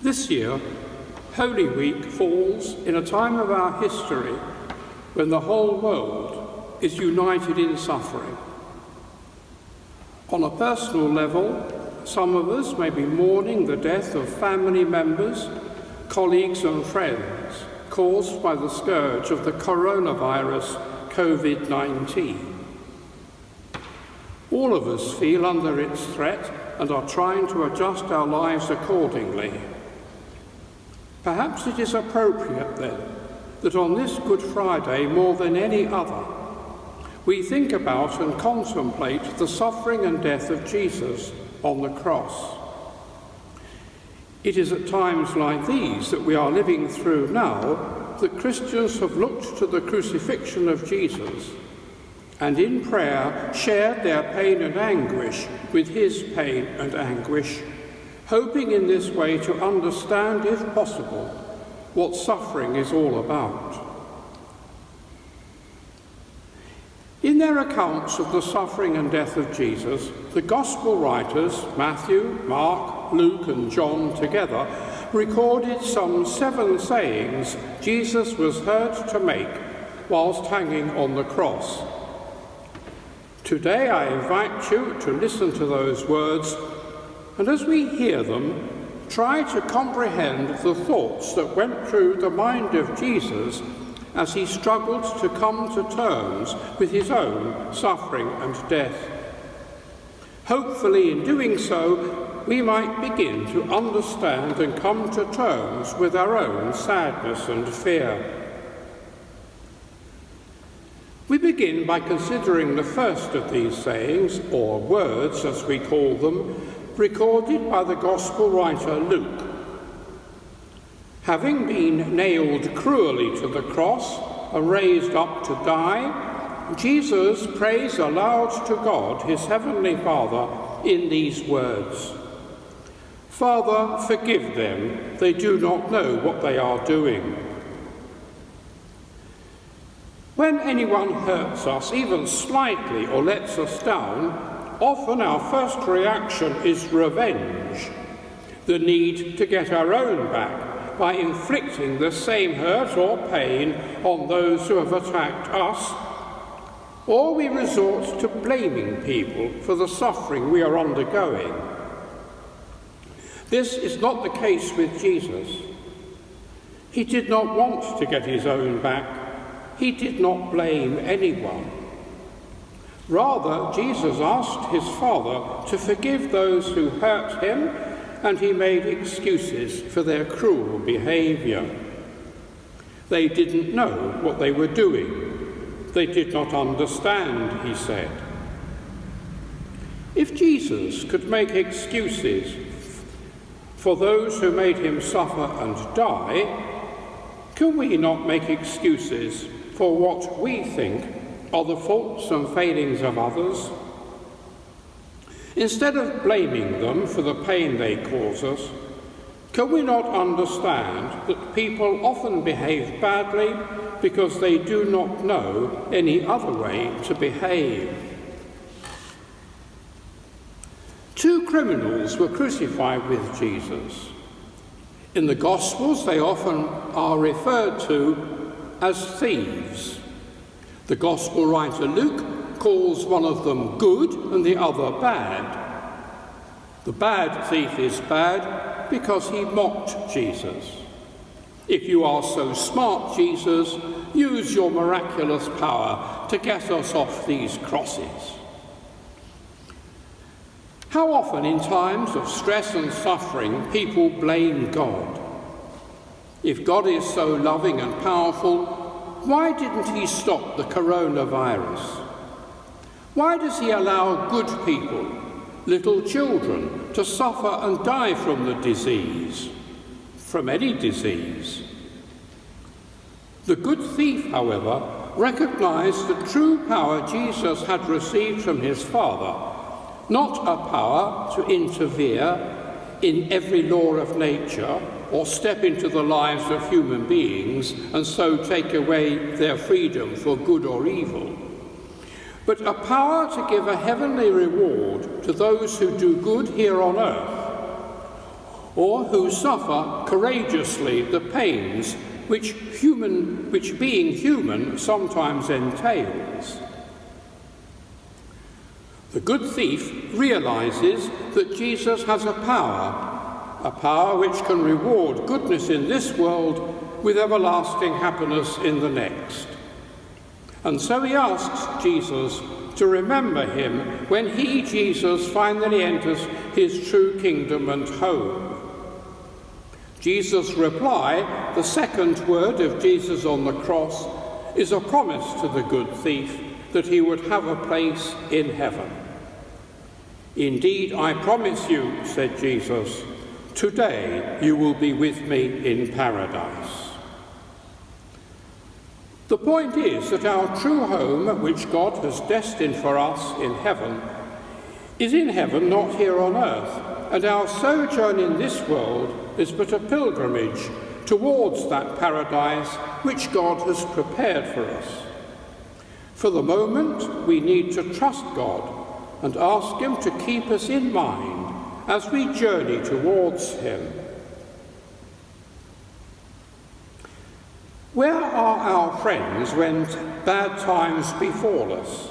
This year, Holy Week falls in a time of our history when the whole world is united in suffering. On a personal level, some of us may be mourning the death of family members, colleagues and friends caused by the scourge of the coronavirus COVID-19. All of us feel under its threat and are trying to adjust our lives accordingly. Perhaps it is appropriate then that on this Good Friday, more than any other, we think about and contemplate the suffering and death of Jesus on the cross. It is at times like these that we are living through now that Christians have looked to the crucifixion of Jesus and in prayer shared their pain and anguish with his pain and anguish, hoping in this way to understand, if possible, what suffering is all about. In their accounts of the suffering and death of Jesus, the Gospel writers, Matthew, Mark, Luke and John together, recorded some 7 sayings Jesus was heard to make whilst hanging on the cross. Today I invite you to listen to those words, and as we hear them, try to comprehend the thoughts that went through the mind of Jesus as he struggled to come to terms with his own suffering and death. Hopefully, in doing so, we might begin to understand and come to terms with our own sadness and fear. We begin by considering the first of these sayings, or words as we call them, recorded by the Gospel writer Luke. Having been nailed cruelly to the cross and raised up to die, Jesus prays aloud to God, his heavenly Father, in these words: "Father, forgive them, they do not know what they are doing." When anyone hurts us, even slightly, or lets us down, often our first reaction is revenge, the need to get our own back by inflicting the same hurt or pain on those who have attacked us, or we resort to blaming people for the suffering we are undergoing. This is not the case with Jesus. He did not want to get his own back. He did not blame anyone. Rather, Jesus asked his Father to forgive those who hurt him, and he made excuses for their cruel behaviour. They didn't know what they were doing. They did not understand, he said. If Jesus could make excuses for those who made him suffer and die, can we not make excuses for what we think are the faults and failings of others? Instead of blaming them for the pain they cause us, can we not understand that people often behave badly because they do not know any other way to behave? 2 criminals were crucified with Jesus. In the Gospels, they often are referred to as thieves. The Gospel writer Luke calls one of them good and the other bad. The bad thief is bad because he mocked Jesus. If you are so smart, Jesus, use your miraculous power to get us off these crosses. How often in times of stress and suffering people blame God? If God is so loving and powerful, why didn't he stop the coronavirus? Why does he allow good people, little children, to suffer and die from the disease, from any disease? The good thief, however, recognized the true power Jesus had received from his Father, not a power to interfere in every law of nature or step into the lives of human beings and so take away their freedom for good or evil, but a power to give a heavenly reward to those who do good here on earth, or who suffer courageously the pains which being human sometimes entails. The good thief realizes that Jesus has a power which can reward goodness in this world with everlasting happiness in the next. And so he asks Jesus to remember him when he, Jesus, finally enters his true kingdom and home. Jesus' reply, the second word of Jesus on the cross, is a promise to the good thief that he would have a place in heaven. Indeed, I promise you, said Jesus, today you will be with me in paradise. The point is that our true home, which God has destined for us in heaven, is in heaven, not here on earth, and our sojourn in this world is but a pilgrimage towards that paradise which God has prepared for us. For the moment, we need to trust God and ask him to keep us in mind as we journey towards him. Where are our friends when bad times befall us?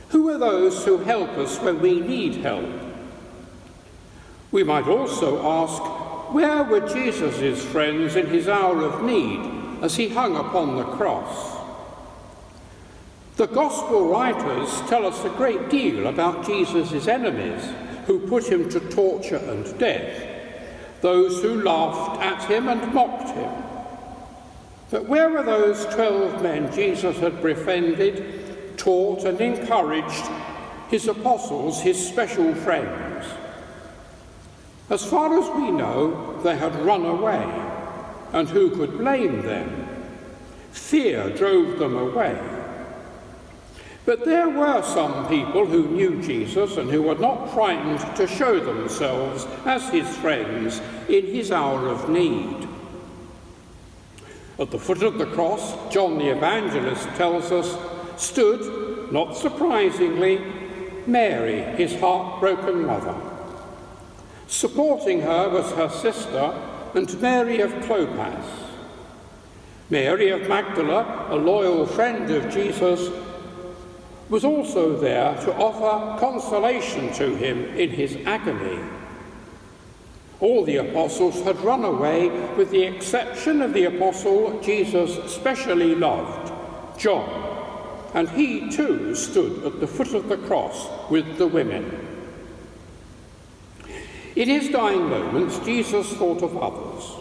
Who are those who help us when we need help? We might also ask, where were Jesus' friends in his hour of need as he hung upon the cross? The Gospel writers tell us a great deal about Jesus' enemies who put him to torture and death, those who laughed at him and mocked him. But where were those 12 men Jesus had befriended, taught and encouraged, his apostles, his special friends? As far as we know, they had run away, and who could blame them? Fear drove them away. But there were some people who knew Jesus and who were not frightened to show themselves as his friends in his hour of need. At the foot of the cross, John the Evangelist tells us, stood, not surprisingly, Mary, his heartbroken mother. Supporting her was her sister and Mary of Clopas. Mary of Magdala, a loyal friend of Jesus, was also there to offer consolation to him in his agony. All the apostles had run away with the exception of the apostle Jesus specially loved, John, and he too stood at the foot of the cross with the women. In his dying moments, Jesus thought of others.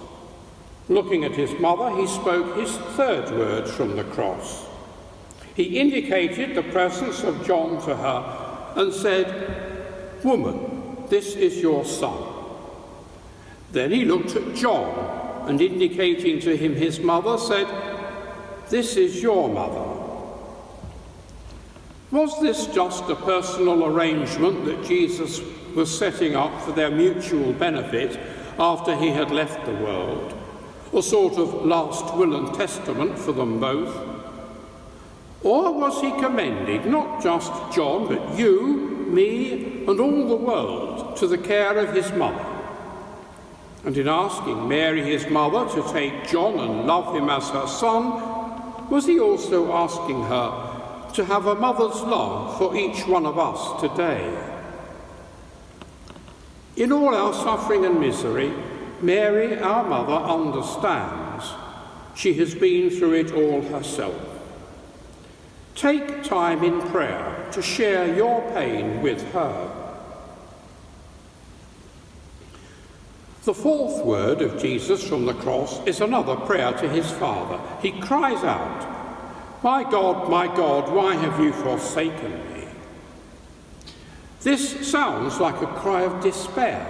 Looking at his mother, he spoke his third words from the cross. He indicated the presence of John to her and said, "Woman, this is your son." Then he looked at John and, indicating to him his mother, said, "This is your mother." Was this just a personal arrangement that Jesus was setting up for their mutual benefit after he had left the world? A sort of last will and testament for them both? Or was he commending not just John, but you, me, and all the world to the care of his mother? And in asking Mary, his mother, to take John and love him as her son, was he also asking her to have a mother's love for each one of us today? In all our suffering and misery, Mary, our mother, understands. She has been through it all herself. Take time in prayer to share your pain with her. The fourth word of Jesus from the cross is another prayer to his Father. He cries out, my God, why have you forsaken me?" This sounds like a cry of despair.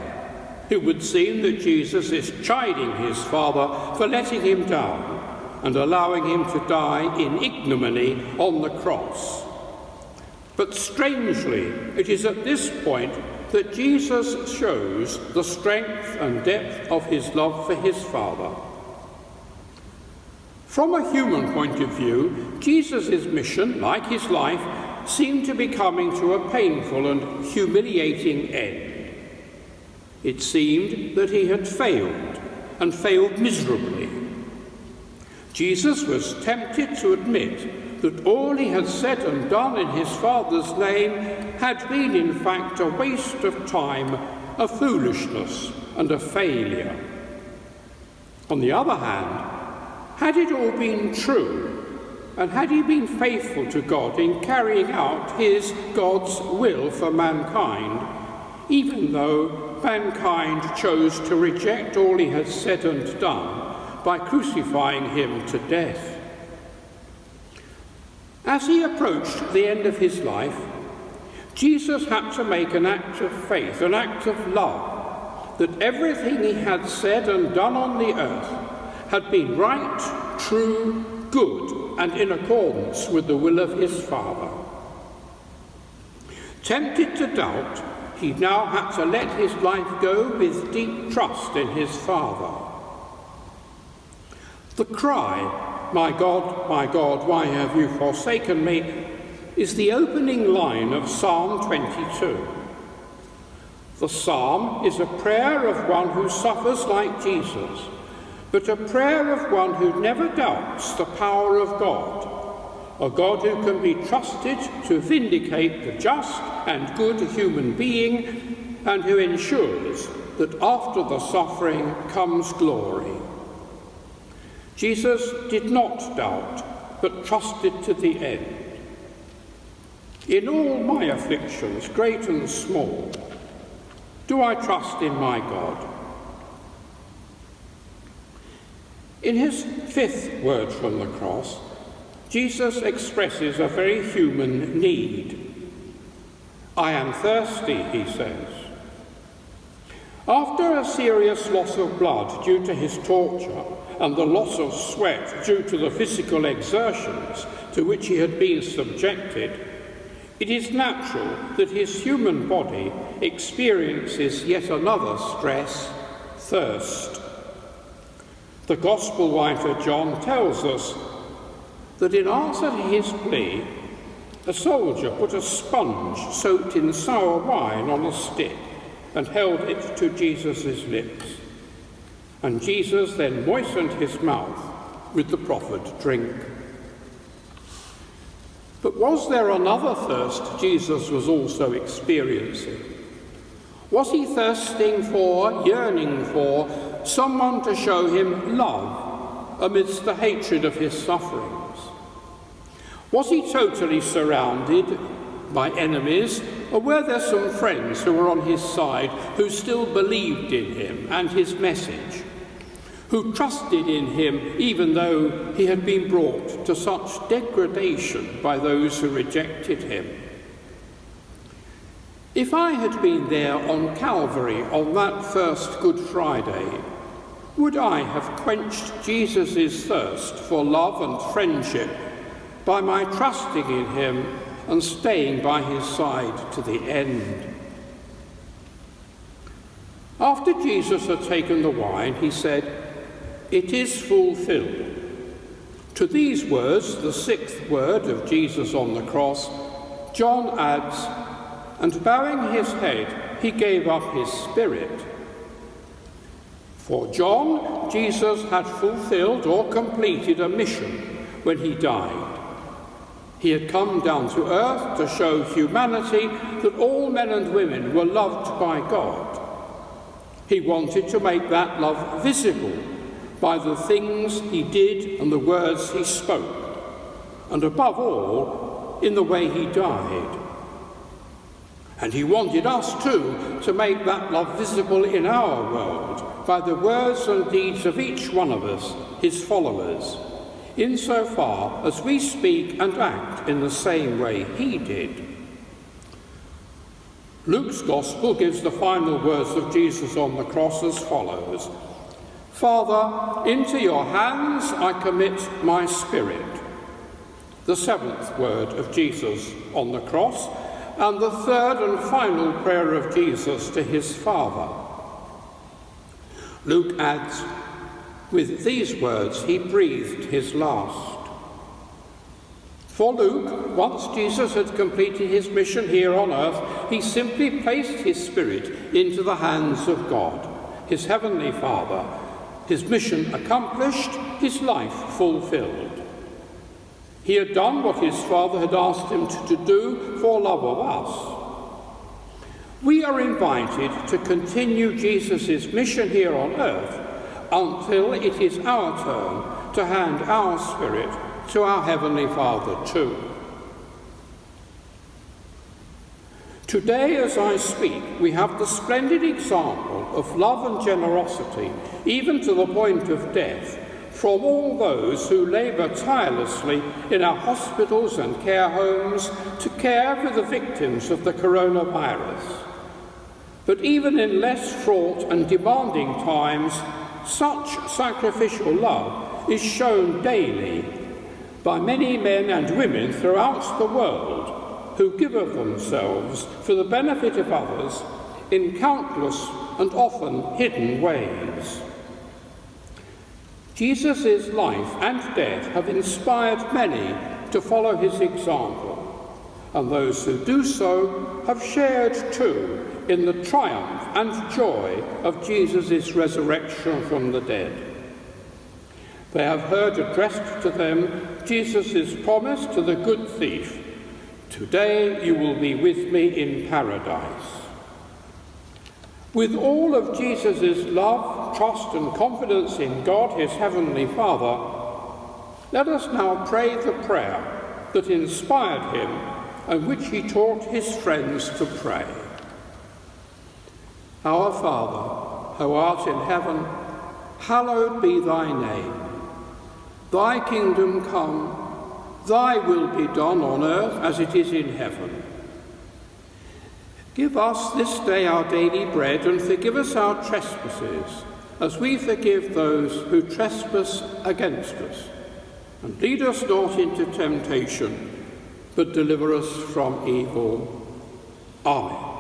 It would seem that Jesus is chiding his Father for letting him down and allowing him to die in ignominy on the cross. But strangely, it is at this point that Jesus shows the strength and depth of his love for his Father. From a human point of view, Jesus' mission, like his life, seemed to be coming to a painful and humiliating end. It seemed that he had failed, and failed miserably. Jesus was tempted to admit that all he had said and done in his Father's name had been in fact a waste of time, a foolishness, and a failure. On the other hand, had it all been true, and had he been faithful to God in carrying out God's will for mankind, even though mankind chose to reject all he had said and done by crucifying him to death? As he approached the end of his life, Jesus had to make an act of faith, an act of love, that everything he had said and done on the earth had been right, true, good, and in accordance with the will of his Father. Tempted to doubt, he now had to let his life go with deep trust in his Father. The cry, my God, why have you forsaken me?" is the opening line of Psalm 22. The psalm is a prayer of one who suffers like Jesus, but a prayer of one who never doubts the power of God, a God who can be trusted to vindicate the just and good human being, and who ensures that after the suffering comes glory. Jesus did not doubt, but trusted to the end. In all my afflictions, great and small, do I trust in my God? In his fifth word from the cross, Jesus expresses a very human need. "I am thirsty," he says. After a serious loss of blood due to his torture and the loss of sweat due to the physical exertions to which he had been subjected, it is natural that his human body experiences yet another stress, thirst. The Gospel writer John tells us that in answer to his plea, a soldier put a sponge soaked in sour wine on a stick and held it to Jesus' lips. And Jesus then moistened his mouth with the proffered drink. But was there another thirst Jesus was also experiencing? Was he thirsting for, yearning for, someone to show him love amidst the hatred of his sufferings? Was he totally surrounded by enemies, or were there some friends who were on his side who still believed in him and his message, who trusted in him even though he had been brought to such degradation by those who rejected him? If I had been there on Calvary on that first Good Friday, would I have quenched Jesus' thirst for love and friendship by my trusting in him and staying by his side to the end? After Jesus had taken the wine, he said, "It is fulfilled." To these words, the sixth word of Jesus on the cross, John adds, "And bowing his head, he gave up his spirit." For John, Jesus had fulfilled or completed a mission when he died. He had come down to earth to show humanity that all men and women were loved by God. He wanted to make that love visible by the things he did and the words he spoke, and above all, in the way he died. And he wanted us too to make that love visible in our world by the words and deeds of each one of us, his followers, insofar as we speak and act in the same way he did. Luke's Gospel gives the final words of Jesus on the cross as follows: "Father, into your hands I commit my spirit." The seventh word of Jesus on the cross, and the third and final prayer of Jesus to his Father. Luke adds, "With these words he breathed his last." For Luke, once Jesus had completed his mission here on earth, he simply placed his spirit into the hands of God, his heavenly Father, his mission accomplished, his life fulfilled. He had done what his Father had asked him to do for love of us. We are invited to continue Jesus' mission here on earth until it is our turn to hand our spirit to our Heavenly Father too. Today, as I speak, we have the splendid example of love and generosity, even to the point of death, from all those who labour tirelessly in our hospitals and care homes to care for the victims of the coronavirus. But even in less fraught and demanding times, such sacrificial love is shown daily by many men and women throughout the world who give of themselves for the benefit of others in countless and often hidden ways. Jesus' life and death have inspired many to follow his example, and those who do so have shared too in the triumph and joy of Jesus' resurrection from the dead. They have heard addressed to them Jesus' promise to the good thief, "Today you will be with me in paradise." With all of Jesus' love, trust and confidence in God, his heavenly Father, let us now pray the prayer that inspired him and which he taught his friends to pray. Our Father, who art in heaven, hallowed be thy name. Thy kingdom come, thy will be done on earth as it is in heaven. Give us this day our daily bread, and forgive us our trespasses, as we forgive those who trespass against us. And lead us not into temptation, but deliver us from evil. Amen.